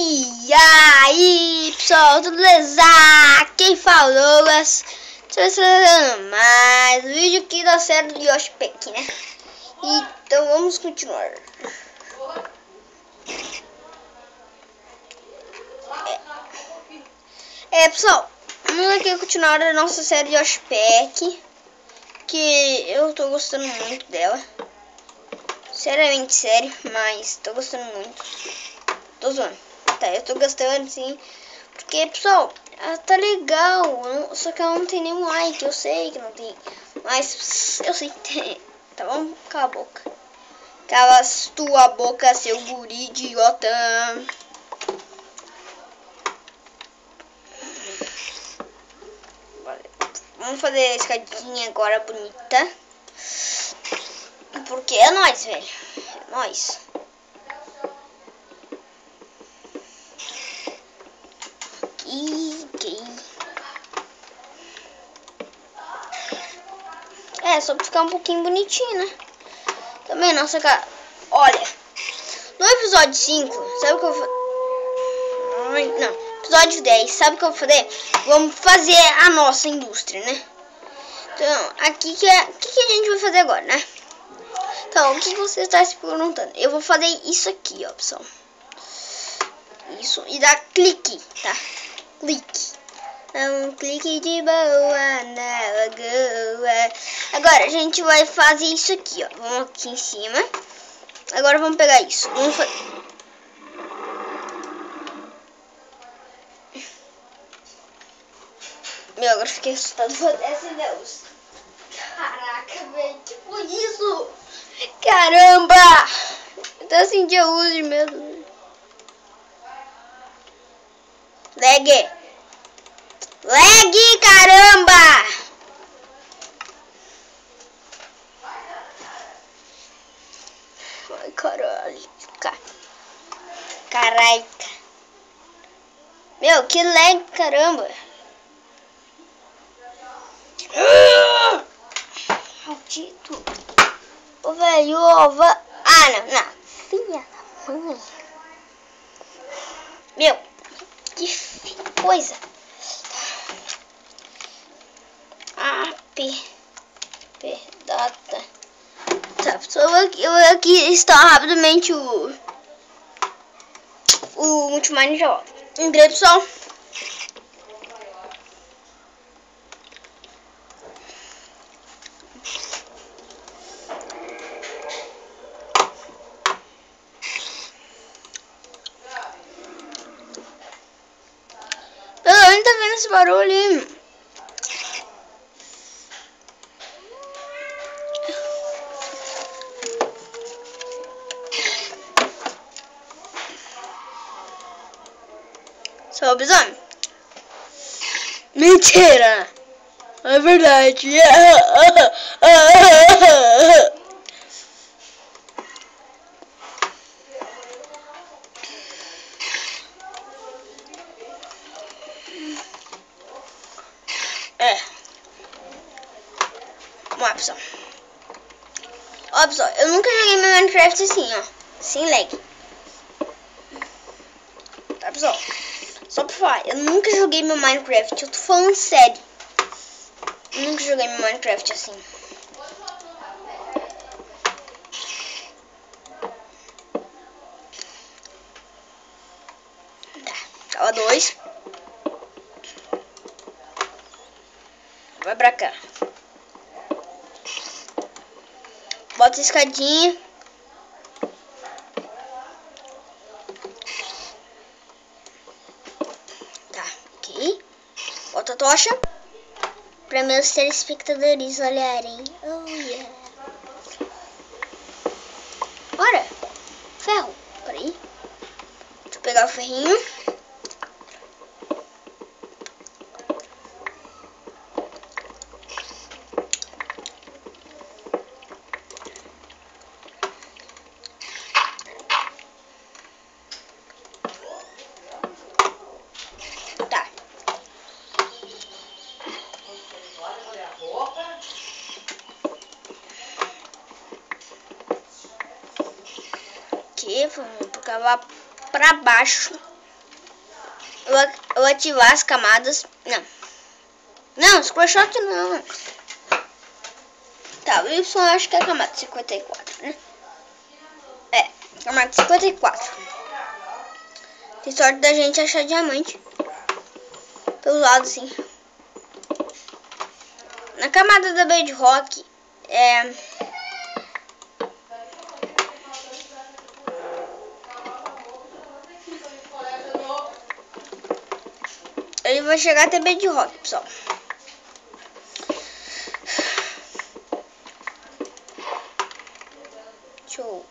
E aí, pessoal, tudo beleza? Quem falou, mais um vídeo aqui da série do Yoshi Peck, né? Então vamos continuar. Pessoal, vamos aqui continuar a nossa série de Yoshi Peck, que eu tô gostando muito dela. Seriamente sério, mas tô gostando muito. Tô zoando. Tá, eu tô gostando sim. Porque, pessoal, ela tá legal. Só que ela não tem nenhum like. Eu sei que não tem. Mas eu sei que tem. Tá bom? Cala a boca. Cala tua boca, seu guri idiota. Vamos fazer a escadinha agora bonita. Porque é nóis, velho. É nóis. Só pra ficar um pouquinho bonitinho, né? Também, nossa, cara. Olha, no episódio 5, sabe o que eu vou fazer? Não, episódio 10, sabe o que eu vou fazer? Vamos fazer a nossa indústria, né? Então, aqui que a gente vai fazer agora, né? Então, o que você está se perguntando? Eu vou fazer isso aqui, ó, pessoal. Isso, e dá clique, tá? Clique. Um clique de boa na lagoa. Agora a gente vai fazer isso aqui, ó. Vamos aqui em cima. Agora vamos pegar isso. Vamos fazer. Meu, agora fiquei assustado. Vou acender a luz. Caraca, velho, que foi isso? Caramba! Eu até acendi a luz de medo. Lag, caramba! Ai, caralho. Caraca. Meu, que lag, caramba. Maldito. Ô, velho, ova. Ah, não. Filha da mãe. Meu, que coisa. Data. Tá, pessoal, eu vou aqui instalar rapidamente o Multimine já, ó. Inglês, pessoal. Pelo menos tá vendo esse barulho aí. Seu lobisomem? Mentira! É verdade. Vamos lá, pessoal. Ó, pessoal, eu nunca joguei meu Minecraft assim, ó. Sem lag. Tá, pessoal? Só pra falar, eu nunca joguei meu Minecraft. Eu tô falando sério. Eu nunca joguei meu Minecraft assim. Tá, cala 2. Vai pra cá. Bota a escadinha. Tá, ok. Bota a tocha. Para meus telespectadores olharem. Oh, yeah. Bora. Ferro. Peraí. Deixa eu pegar o ferrinho. Vamos cavar pra baixo. eu ativar as camadas. Não, screenshot não. Tá, o Y acho que é a camada 54, né? É, camada 54. Tem sorte da gente achar diamante pelos lados, sim. Na camada da Bedrock, ele vai chegar até Bedrock, pessoal. Deixa eu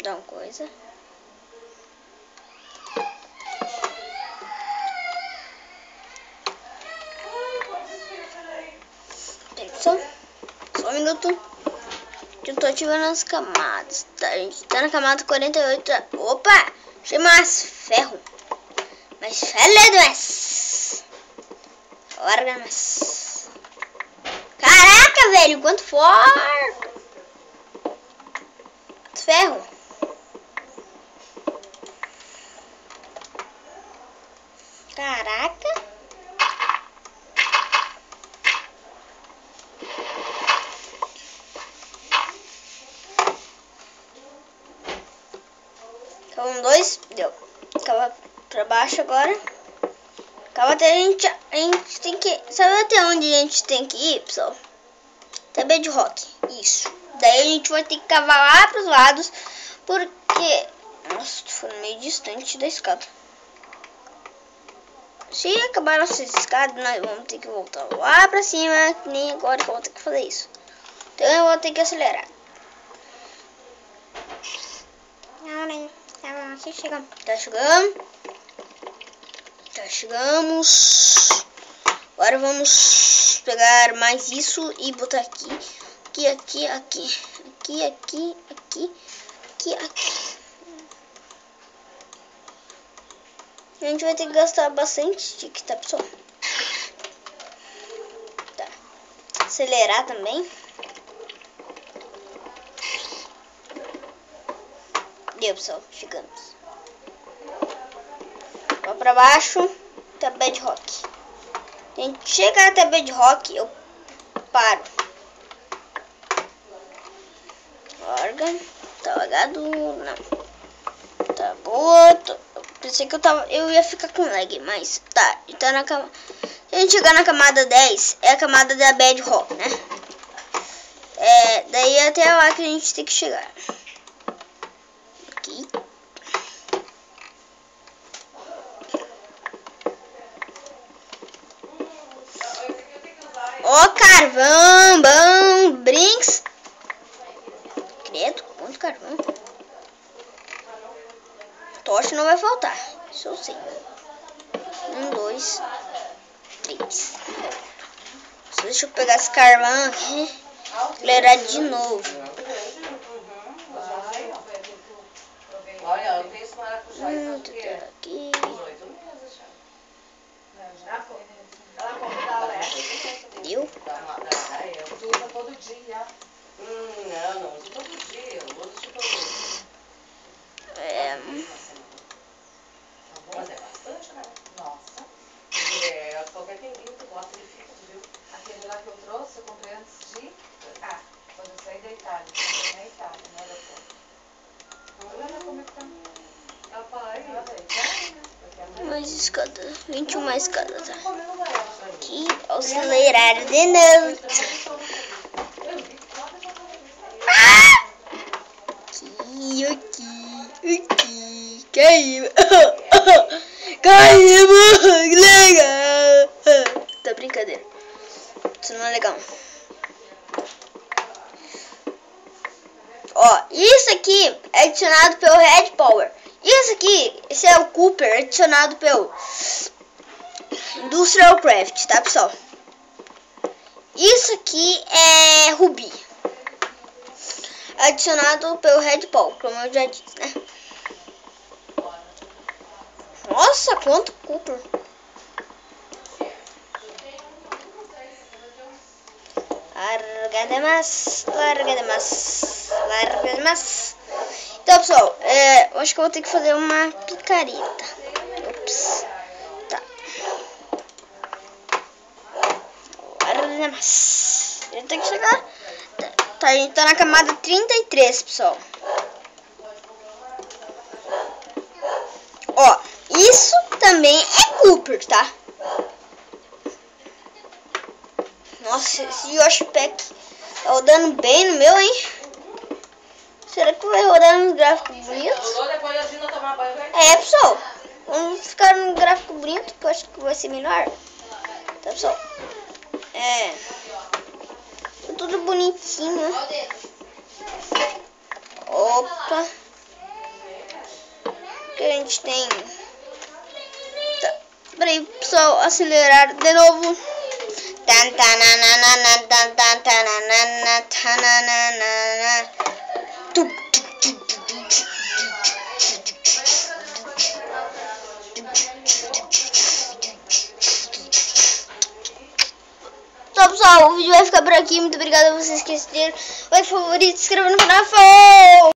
dar uma coisa. Só um minuto que eu tô ativando as camadas. Tá, a gente tá na camada 48. Opa! Achei mais ferro. Mas ferro mais. Larga mais. Caraca, velho, quanto forte! Ferro. Caraca. Então, 2, deu. Acaba pra baixo agora. Acaba até a gente tem que... Sabe até onde a gente tem que ir, pessoal? Até Bedrock. Isso. Daí a gente vai ter que cavar lá pros lados. Porque... Nossa, tô ficando meio distante da escada. Se acabar nossas escadas, nós vamos ter que voltar lá pra cima. Que nem agora que eu vou ter que fazer isso. Então eu vou ter que acelerar. Aqui chegamos. Já chegamos. Agora vamos pegar mais isso e botar aqui. Aqui. A gente vai ter que gastar bastante stick, tá, pessoal? Tá. Acelerar também. Deu, pessoal. Chegamos. Vou pra baixo. Até Bedrock. A gente chegar até Bedrock, eu paro. Órgão. Tá lagado? Não. Tá boa. Pensei que eu ia ficar com lag, mas tá. Então na camada. Se a gente chegar na camada 10, é a camada da Bedrock, né? Daí até lá que a gente tem que chegar. Aqui. Ó, carvão, bom, brinks. Credo, quanto carvão. Tocha não vai faltar, isso eu sei. 1, 2, 3. Só deixa eu pegar esse carvão aqui. Acelerar de novo. Olha, eu tenho esse maracujá. Aqui. Deu? Tu usa todo dia. Não uso todo dia. Eu uso tipo assim. Mas é bastante, né? Nossa. Qualquer tempinho tu bota, ele fica, viu? Aquele lá que eu trouxe, eu comprei antes de... quando eu saí da Itália. Eu comprei na Itália, no aeroporto. Olha como é que tá. Ela fala aí, ela é Itália, né? Mais escada, 21 escadas, tá? Aqui, acelerar de novo. Aqui, caiu. Que legal. Tá brincadeira. Isso não é legal. Ó, isso aqui é adicionado pelo Red Power. Isso aqui, esse é o Cooper adicionado pelo Industrial Craft, tá, pessoal? Isso aqui é Ruby, adicionado pelo Red Power, como eu já disse, né? Nossa, quanto Cooper! Larga demais. Então, pessoal, eu acho que eu vou ter que fazer uma picareta. Eu Tá. Agora mais. A gente tem que chegar. Tá, a gente tá na camada 33, pessoal. Ó, isso também é Cooper, tá? Nossa, esse Yoshi Pack tá rodando bem no meu, hein? Será que vai rodar nos gráficos bonitos? É, pessoal. Vamos ficar no gráfico bonito, que eu acho que vai ser melhor. Tá, pessoal? É. Tá tudo bonitinho. Opa. Que a gente tem. Tá. Peraí, pessoal, acelerar de novo. Então, pessoal, o vídeo vai ficar por aqui. Muito obrigada a vocês que assistiram. Like, favorito, se inscreva no canal.